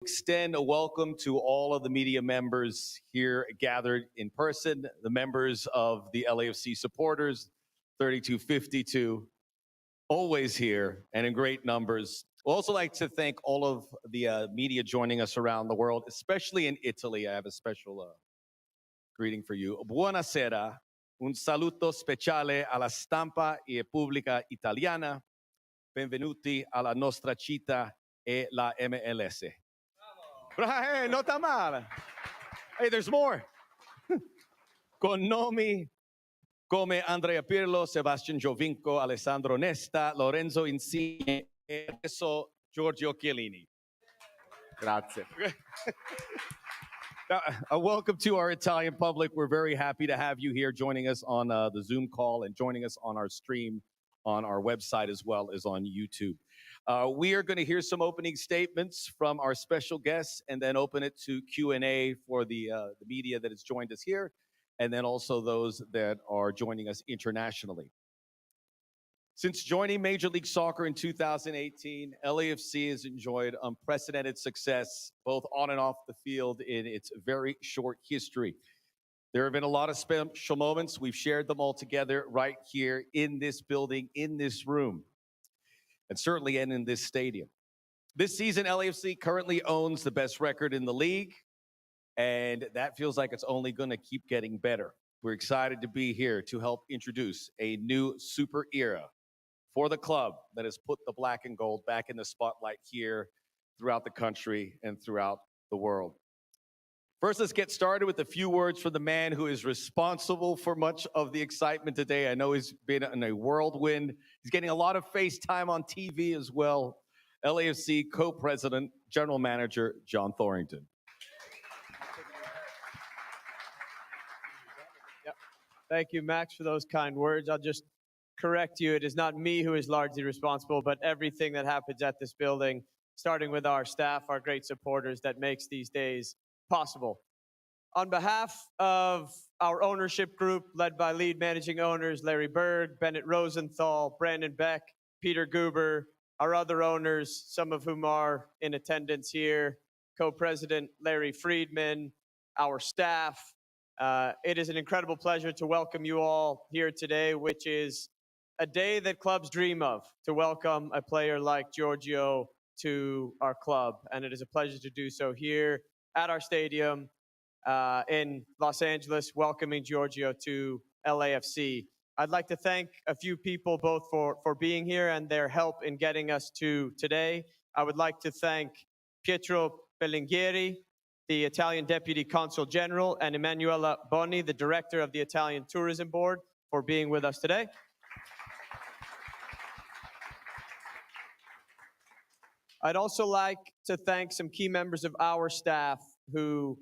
Extend a welcome to all of the media members here gathered in person, the members of the LAFC supporters, 3252, always here and in great numbers. I'd also like to thank all of the media joining us around the world, especially in Italy. I have a special greeting for you. Buonasera, un saluto speciale alla stampa e pubblica italiana. Benvenuti alla nostra città e la MLS. Hey, no está mal. Hey, there's more. Con nomi come Andrea Pirlo, Sebastian Giovinco, Alessandro Nesta, Lorenzo Insigne e adesso Giorgio Chiellini. Grazie. Welcome to our Italian public. We're very happy to have you here joining us on the Zoom call and joining us on our stream on our website as well as on YouTube. We are going to hear some opening statements from our special guests and then open it to Q&A for the media that has joined us here and then also those that are joining us internationally. Since joining Major League Soccer in 2018, LAFC has enjoyed unprecedented success both on and off the field in its very short history. There have been a lot of special moments. We've shared them all together right here in this building, in this room, and certainly in this stadium. This season, LAFC currently owns the best record in the league, and that feels like it's only going to keep getting better. We're excited to be here to help introduce a new super era for the club that has put the black and gold back in the spotlight here throughout the country and throughout the world. First, let's get started with a few words from the man who is responsible for much of the excitement today. I know he's been in a whirlwind. He's getting a lot of face time on TV as well. LAFC co-president, general manager, John Thorrington. Yep. Thank you, Max, for those kind words. I'll just correct you. It is not me who is largely responsible, but everything that happens at this building, starting with our staff, our great supporters, that makes these days possible. On behalf of our ownership group, led by lead managing owners Larry Berg, Bennett Rosenthal, Brandon Beck, Peter Guber, our other owners, some of whom are in attendance here, co-president Larry Friedman, our staff, it is an incredible pleasure to welcome you all here today, which is a day that clubs dream of, to welcome a player like Giorgio to our club. And it is a pleasure to do so here at our stadium in Los Angeles, welcoming Giorgio to LAFC. I'd like to thank a few people both for being here and their help in getting us to today. I would like to thank Pietro Bellingieri, the Italian Deputy Consul General, and Emanuela Boni, the Director of the Italian Tourism Board, for being with us today. I'd also like to thank some key members of our staff who,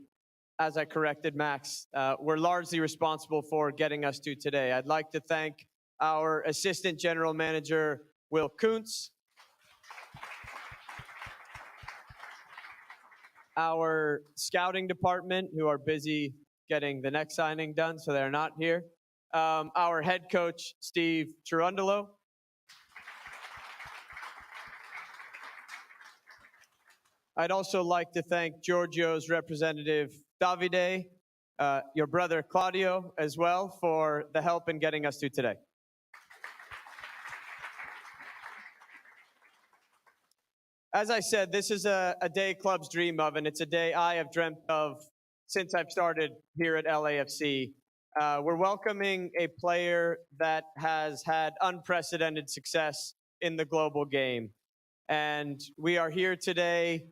as I corrected Max, were largely responsible for getting us to today. I'd like to thank our Assistant General Manager, Will Kuntz, our scouting department, who are busy getting the next signing done, so they're not here, our head coach, Steve Cherundolo, I'd also like to thank Giorgio's representative, Davide, your brother, Claudio, as well, for the help in getting us to today. As I said, this is a day clubs dream of, and it's a day I have dreamt of since I've started here at LAFC. We're welcoming a player that has had unprecedented success in the global game. And we are here today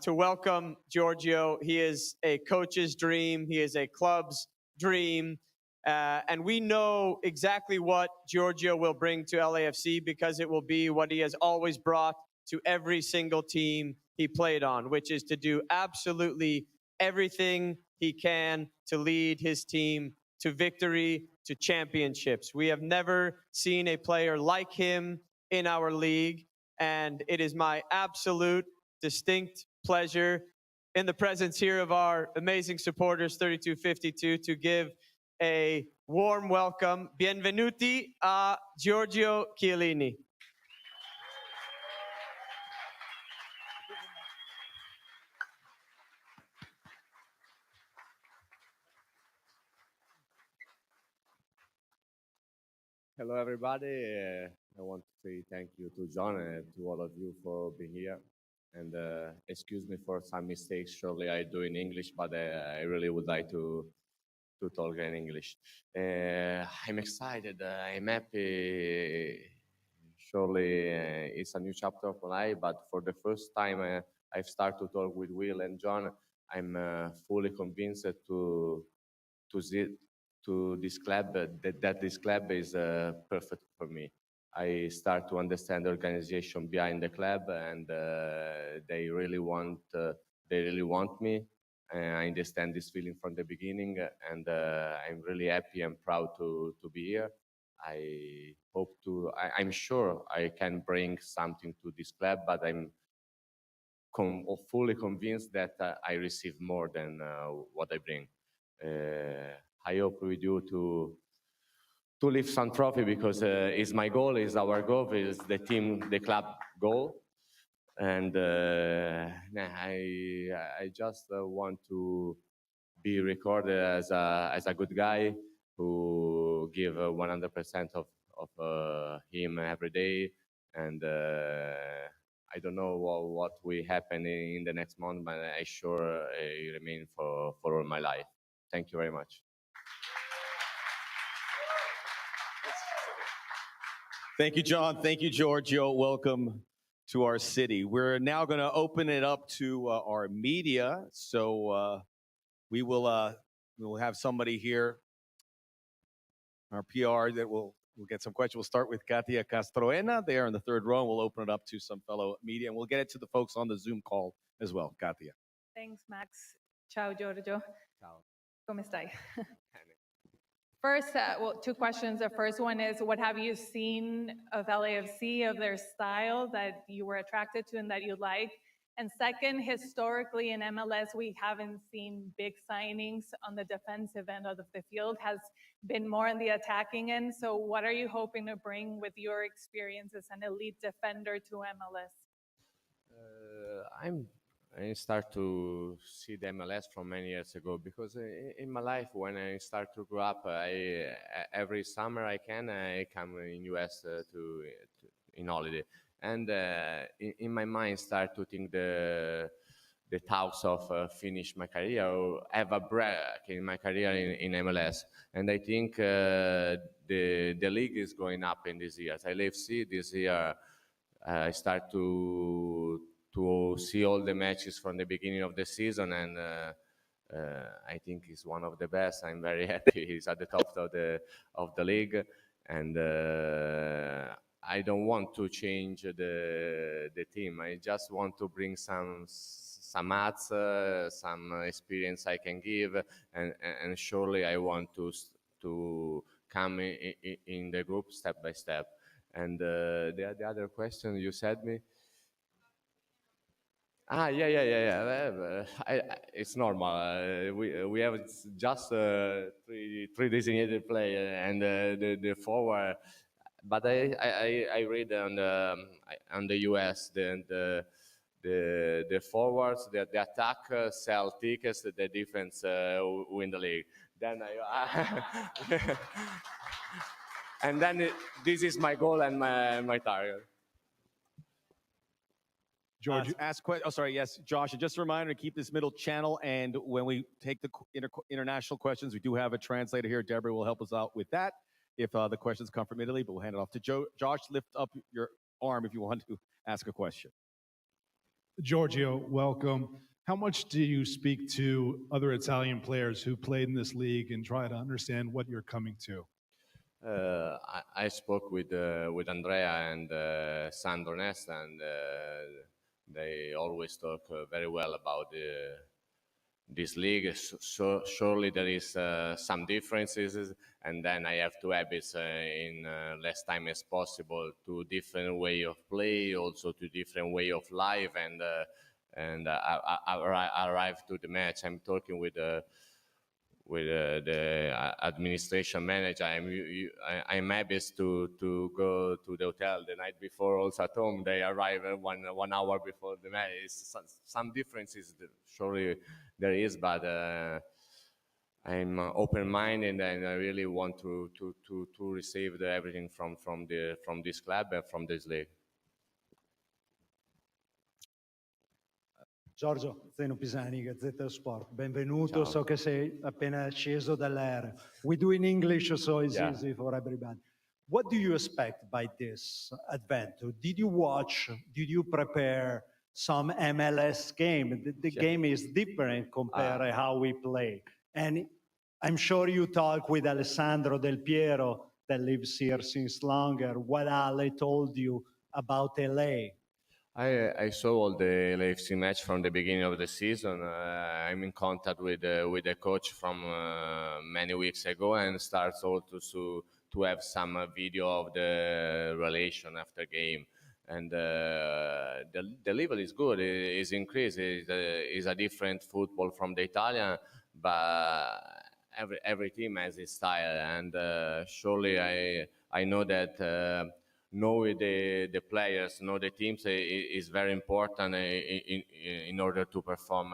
to welcome Giorgio. He is a coach's dream. He is a club's dream. And we know exactly what Giorgio will bring to LAFC because it will be what he has always brought to every single team he played on, which is to do absolutely everything he can to lead his team to victory, to championships. We have never seen a player like him in our league, and it is my absolute distinct pleasure in the presence here of our amazing supporters, 3252, to give a warm welcome. Benvenuti a Giorgio Chiellini. Hello, everybody. I want to say thank you to John and to all of you for being here. And excuse me for some mistakes. Surely I do in English, but I really would like to talk in English. I'm excited. I'm happy. Surely it's a new chapter of my life, but for the first time I've started to talk with Will and John. I'm fully convinced to see to this club that this club is perfect for me. I start to understand the organization behind the club, and they really want me. I understand this feeling from the beginning, and I'm really happy and proud to be here. I'm sure I can bring something to this club, but I'm fully convinced that I receive more than what I bring. I hope with you to lift some trophy because it's my goal, is our goal, is the team, the club goal. And I just want to be recorded as a good guy who give 100% of him every day. And I don't know what will happen in the next month, but I sure it remain for all my life. Thank you very much. Thank you, John. Thank you, Giorgio. Welcome to our city. We're now going to open it up to our media. So we will have somebody here, our PR, that will get some questions. We'll start with Katia Castroena there in the third row. We'll open it up to some fellow media, and we'll get it to the folks on the Zoom call as well. Katia. Thanks, Max. Ciao, Giorgio. Ciao. ¿Cómo estáis? First, two questions. The first one is, what have you seen of LAFC, of their style that you were attracted to and that you like? And second, historically in MLS, we haven't seen big signings on the defensive end of the field, has been more on the attacking end. So what are you hoping to bring with your experience as an elite defender to MLS? I start to see the MLS from many years ago because in my life, when I start to grow up, every summer I come in US in holiday, and in my mind start to think the thoughts of finish my career or have a break in my career in MLS. And I think the league is going up in these years. I LAFC this year. I start to see all the matches from the beginning of the season, and I think he's one of the best. I'm very happy he's at the top of the league, and I don't want to change the team. I just want to bring some ads, some experience I can give, and surely I want to come in the group step by step. And the other question you said me. Yeah. It's normal. We have just three designated players and the forward. But I read on the US the forwards, the attack sell tickets, the defense win the league. Then and then this is my goal and my target. George, ask questions. Oh, sorry. Yes, Josh. And just a reminder to keep this middle channel. And when we take the international questions, we do have a translator here. Deborah will help us out with that if the questions come from Italy. But we'll hand it off to Josh. Lift up your arm if you want to ask a question. Giorgio, welcome. How much do you speak to other Italian players who played in this league and try to understand what you're coming to? I spoke with Andrea and Sandro Nesta, and they always talk very well about this league. So surely there is some differences, and then I have to habit in less time as possible to different way of play, also to different way of life, and I arrive to the match. I'm talking with the administration manager. I'm happy to go to the hotel the night before. Also at home, they arrive 1 hour before the match. Some differences, surely there is, but I'm open-minded, and I really want to receive everything from this club and from this league. Giorgio, Zeno Pisani, Gazzetta Sport. Benvenuto, Ciao. so che sei appena sceso dall'aereo. We do in English, so it's Yeah. easy for everybody. What do you expect by this adventure? Did you prepare some MLS game? The Yeah. game is different compared to how we play. And I'm sure you talk with Alessandro Del Piero that lives here since longer. What Ale told you about LA? I saw all the LAFC match from the beginning of the season. I'm in contact with the coach from many weeks ago, and starts also to have some video of the relation after game. And the level is good. It is increased. It's a different football from the Italian, but every team has its style. And surely I know that. Know the players, know the teams is very important in order to perform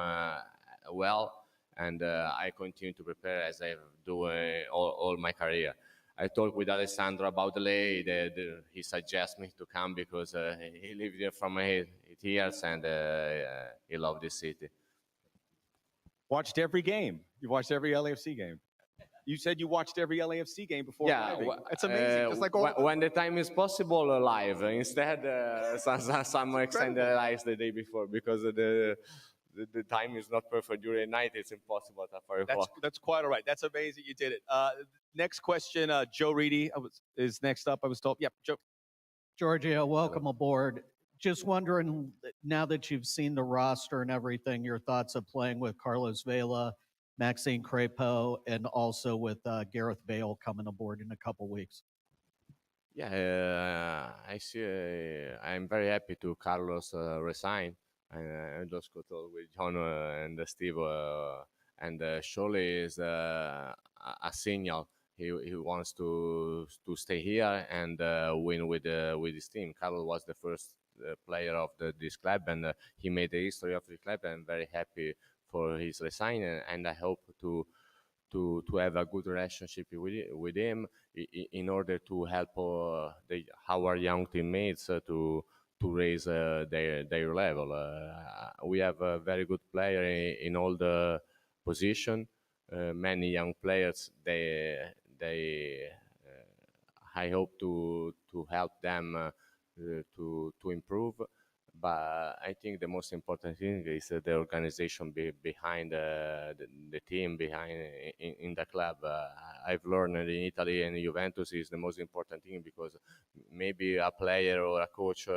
well. And I continue to prepare as I do all my career. I talked with Alessandro about LA. He suggests me to come because he lived here from 8 years, and he loved this city. Watched every game. You watched every LAFC game. You said you watched every LAFC game before arriving. It's amazing. Just like when the time is possible, live. Instead, some extended lives the day before, because the time is not perfect during the night. It's impossible at 5 o'clock. That's quite all right. That's amazing. You did it. Next question, Joe Reedy is next up. I was told. Yep, Joe. Giorgio, welcome aboard. Just wondering, now that you've seen the roster and everything, your thoughts of playing with Carlos Vela, Maxime Crépeau, and also with Gareth Bale coming aboard in a couple weeks. Yeah, I see. I'm very happy to Carlos resign. I just got told with John and Steve, and surely is a signal. He wants to stay here and win with his team. Carlos was the first player of this club, and he made the history of the club. I'm very happy for his resign, and I hope to have a good relationship with him in order to help our young teammates to raise their level. We have a very good player in all the position. Many young players. I hope to help them to improve. But I think the most important thing is the organization behind the team, behind in the club. I've learned in Italy and Juventus is the most important thing, because maybe a player or a coach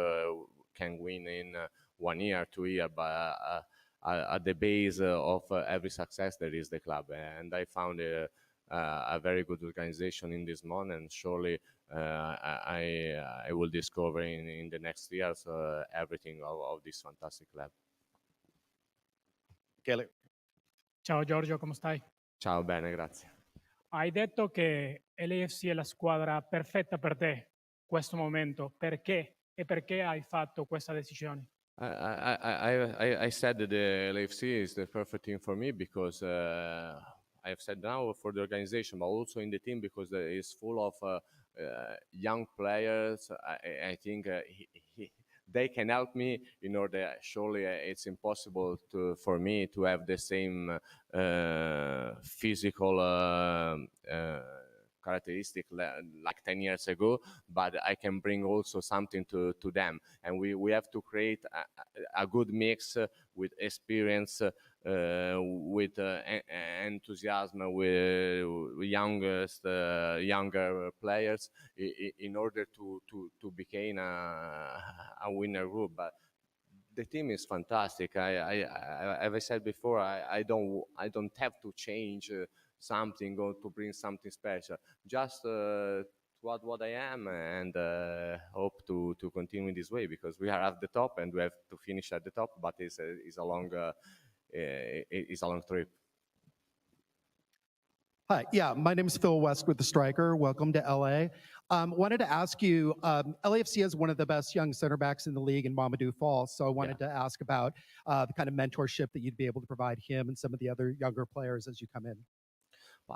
can win in 1 year, 2 years, but at the base of every success there is the club. And I found a very good organization in this month, and surely I will discover in the next years everything of this fantastic club. Kelly. Ciao Giorgio, come stai? Ciao, bene, grazie. Hai detto che LAFC è la squadra perfetta per te, questo momento. Perché? E perché hai fatto questa decisione? I said that the LAFC is the perfect team for me because I have said now for the organization, but also in the team, because it's full of young players. I think they can help me in order. Surely it's impossible for me to have the same physical characteristic like 10 years ago, but I can bring also something to them. And we have to create a good mix with experience, with enthusiasm, with younger players, in order to become a winner group. But the team is fantastic. As I said before, I don't have to change something or to bring something special. Just what I am, and hope to continue this way, because we are at the top and we have to finish at the top. But it's a long trip. Hi, yeah, my name is Phil West with The Striker. Welcome to LA. Wanted to ask you, LAFC has one of the best young center backs in the league in Mamadou Fall. So I wanted to ask about the kind of mentorship that you'd be able to provide him and some of the other younger players as you come in.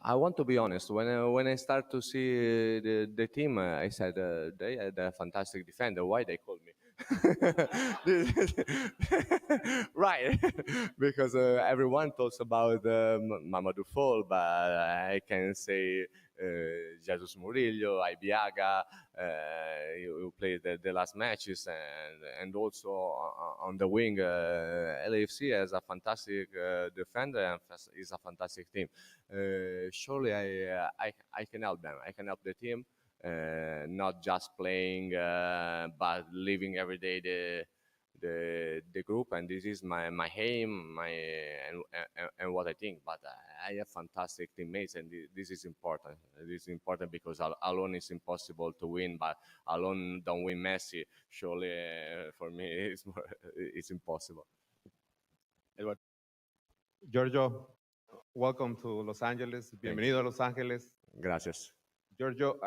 I want to be honest. When I start to see the team, I said they had a fantastic defender. Why they called me? Right, because everyone talks about Mamadou Fall, but I can say Jesus Murillo, Ibiaga, who played the last matches, and also on the wing, LAFC has a fantastic defender and is a fantastic team. Surely I can help them. I can help the team. Not just playing, but living every day the group, and this is my aim, and what I think. But I have fantastic teammates, and this is important. This is important because alone is impossible to win, but alone don't win Messi. Surely for me it's impossible. Edward. Giorgio, welcome to Los Angeles. Bienvenido a Los Angeles. Gracias. Giorgio,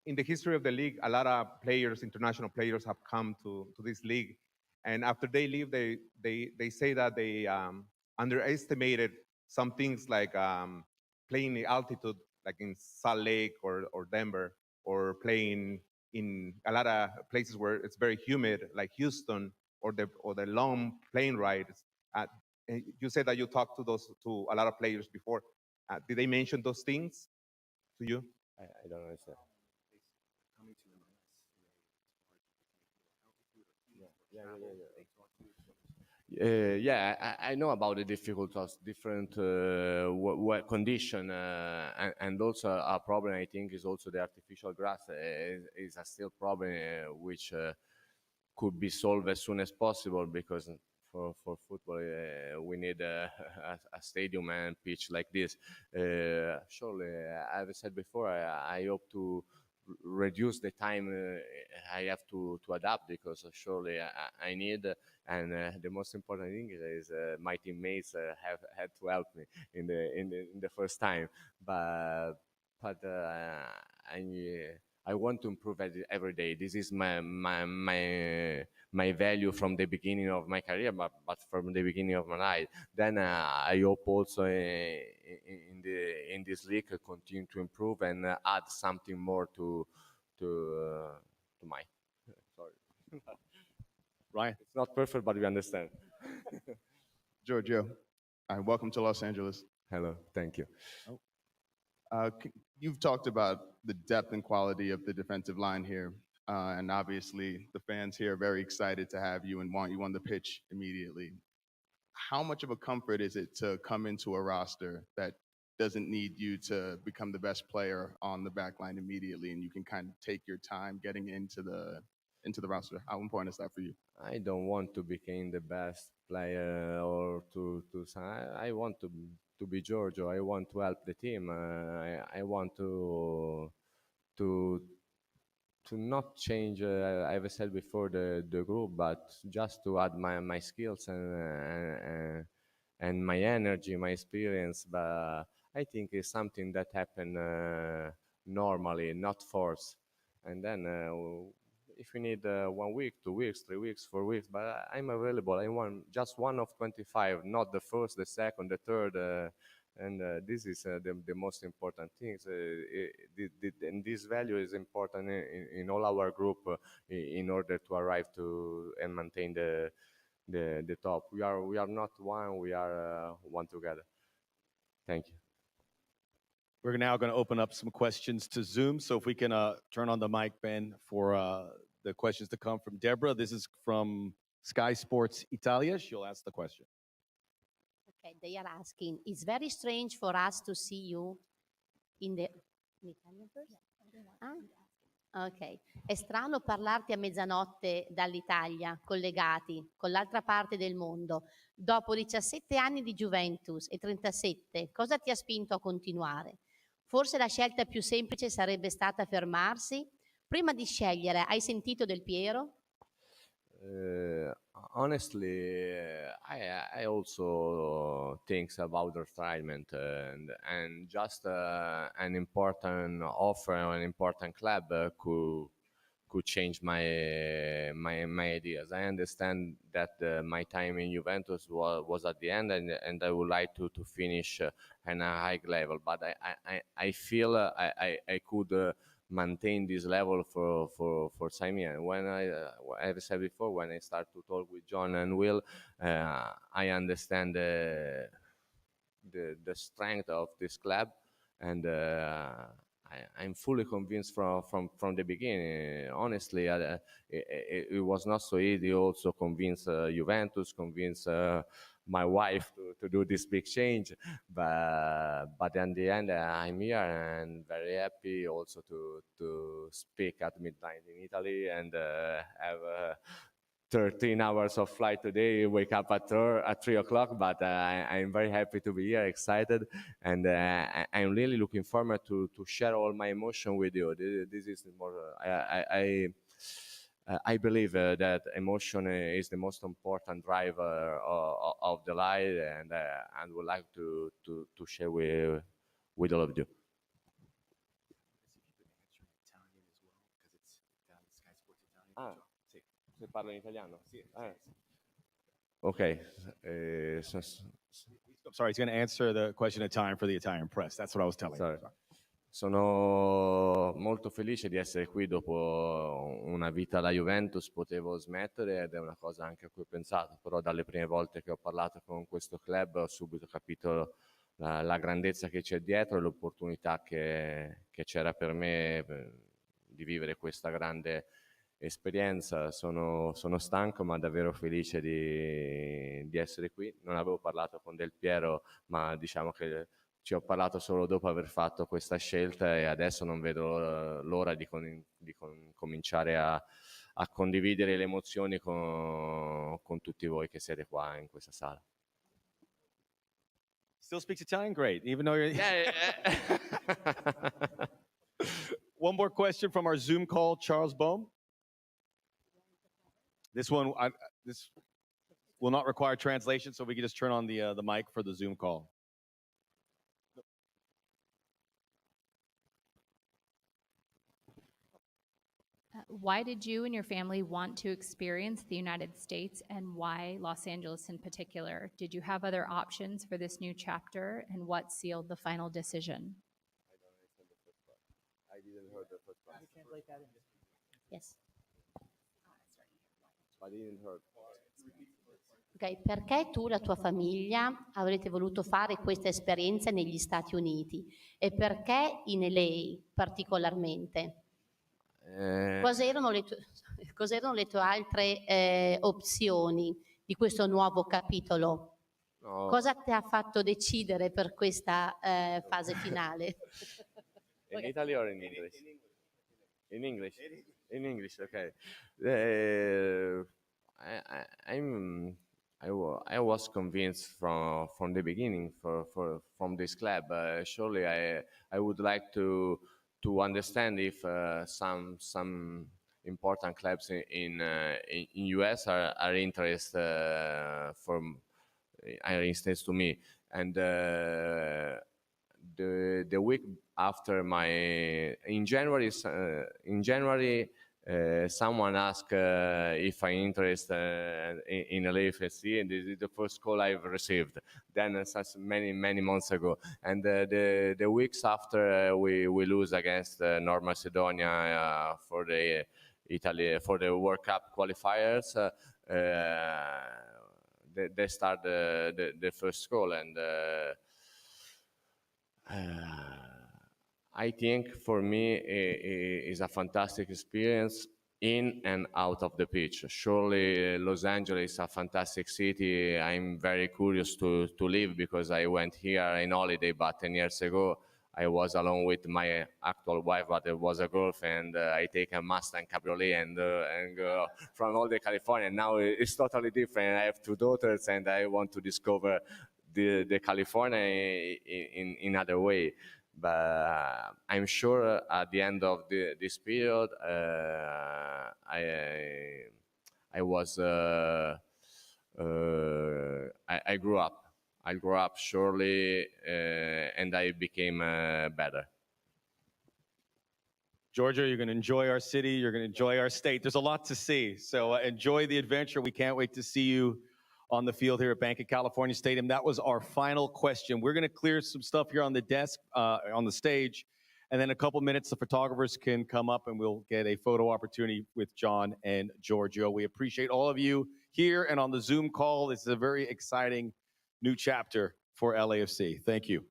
in the history of the league, a lot of players, international players, have come to this league. And after they leave, they say that they underestimated some things like playing the altitude, like in Salt Lake or Denver, or playing in a lot of places where it's very humid, like Houston, or the long plane rides. You said that you talked to a lot of players before. Did they mention those things to you? I don't understand. I know about the difficulties, different condition, and also a problem. I think is also the artificial grass is a still problem which could be solved as soon as possible, because for football we need a stadium and pitch like this. Surely, as I said before, I hope to reduce the time I have to adapt, because surely I need, and the most important thing is my teammates have had to help me in the first time, but I want to improve every day. This is my value from the beginning of my career, but from the beginning of my life. Then I hope also in this league continue to improve and add something more to my. Sorry, Ryan. It's not perfect, but we understand. Giorgio, welcome to Los Angeles. Hello, thank you. You've talked about the depth and quality of the defensive line here, and obviously the fans here are very excited to have you and want you on the pitch immediately. How much of a comfort is it to come into a roster that doesn't need you to become the best player on the back line immediately, and you can kind of take your time getting into the roster? How important is that for you? I don't want to become the best player or to I want to be Giorgio. I want to help the team. I want to not change, I've said before, the group, but just to add my skills and my energy, my experience. But I think it's something that happen normally, not forced. And then if we need 1 week, 2 weeks, 3 weeks, 4 weeks, but I'm available. I want just one of 25, not the first, the second, the third. And this is the most important thing. And this value is important in all our group in order to arrive to and maintain the top. We are not one. We are one together. Thank you. We're now going to open up some questions to Zoom. So if we can turn on the mic, Ben, for the questions to come from Deborah. This is from Sky Sports Italia. She'll ask the question. Okay, they are asking, it's very strange for us to see you in Italian first? Ok, è strano parlarti a mezzanotte dall'Italia, collegati con l'altra parte del mondo. Dopo 17 anni di Juventus e 37, cosa ti ha spinto a continuare? Forse la scelta più semplice sarebbe stata fermarsi? Prima di scegliere, hai sentito Del Piero? Honestly, I also think about retirement and just an important offer, an important club could could change my ideas. I understand that my time in Juventus was at the end, and I would like to finish at a high level. But I feel I could maintain this level for some years. When I said before, when I start to talk with John and Will, I understand the strength of this club, and I'm fully convinced from the beginning. Honestly, it was not so easy. Also, convince Juventus, convince my wife to do this big change, but in the end, I'm here and very happy also to speak at midnight in Italy and have 13 hours of flight today, wake up at 3 o'clock, but I'm very happy to be here, excited, and I'm really looking forward to share all my emotion with you. This is more, I believe that emotion is the most important driver of the life, and would like to share with all of you. Se parlo in italiano? Sì. Okay. Sorry, he's going to answer the question in Italian for the Italian press. That's what I was telling you. Sono molto felice di essere qui dopo una vita alla Juventus, potevo smettere ed è una cosa anche a cui ho pensato, però dalle prime volte che ho parlato con questo club ho subito capito la grandezza che c'è dietro e l'opportunità che c'era per me di vivere questa grande esperienza. Sono stanco ma davvero felice di essere qui. Non avevo parlato con Del Piero, ma diciamo che ci ho parlato solo dopo aver fatto questa scelta e adesso non vedo l'ora di cominciare a condividere le emozioni con tutti voi che siete qua in questa sala. Still speaks Italian? Great. Even though you're... Yeah. One more question from our Zoom call, Charles Bohm. This one, this will not require translation, so we can just turn on the mic for the Zoom call. Why did you and your family want to experience the United States, and why Los Angeles in particular? Did you have other options for this new chapter, and what sealed the final decision? I didn't hear the first part. Yes. I didn't hear. Ok, perché tu e la tua famiglia avrete voluto fare questa esperienza negli Stati Uniti e perché in LA particolarmente? Cos'erano le tue altre opzioni di questo nuovo capitolo? No. Cosa ti ha fatto decidere per questa fase finale? In Italy or in English? In English. In English, okay. I was convinced from the beginning from this club. Surely I would like to understand if some important clubs in US are interested to me, and the week after in January someone asked if I'm interested in LAFC, and this is the first call I've received. Then many months ago, and the weeks after we lose against North Macedonia for the World Cup qualifiers, they start the first call, and I think for me it is a fantastic experience in and out of the pitch. Surely Los Angeles is a fantastic city. I'm very curious to live because I went here in holiday, but 10 years ago I was alone with my actual wife, but it was a girlfriend. I take a Mustang Cabriolet and go from all the California. Now it's totally different. I have 2 daughters and I want to discover the California in other way. But I'm sure at the end of this period, I grew up. I grew up surely, and I became better. Giorgio, you're going to enjoy our city. You're going to enjoy our state. There's a lot to see. So enjoy the adventure. We can't wait to see you on the field here at Bank of California Stadium. That was our final question. We're going to clear some stuff here on the desk, on the stage. And then a couple minutes, the photographers can come up and we'll get a photo opportunity with John and Giorgio. We appreciate all of you here and on the Zoom call. This is a very exciting new chapter for LAFC. Thank you.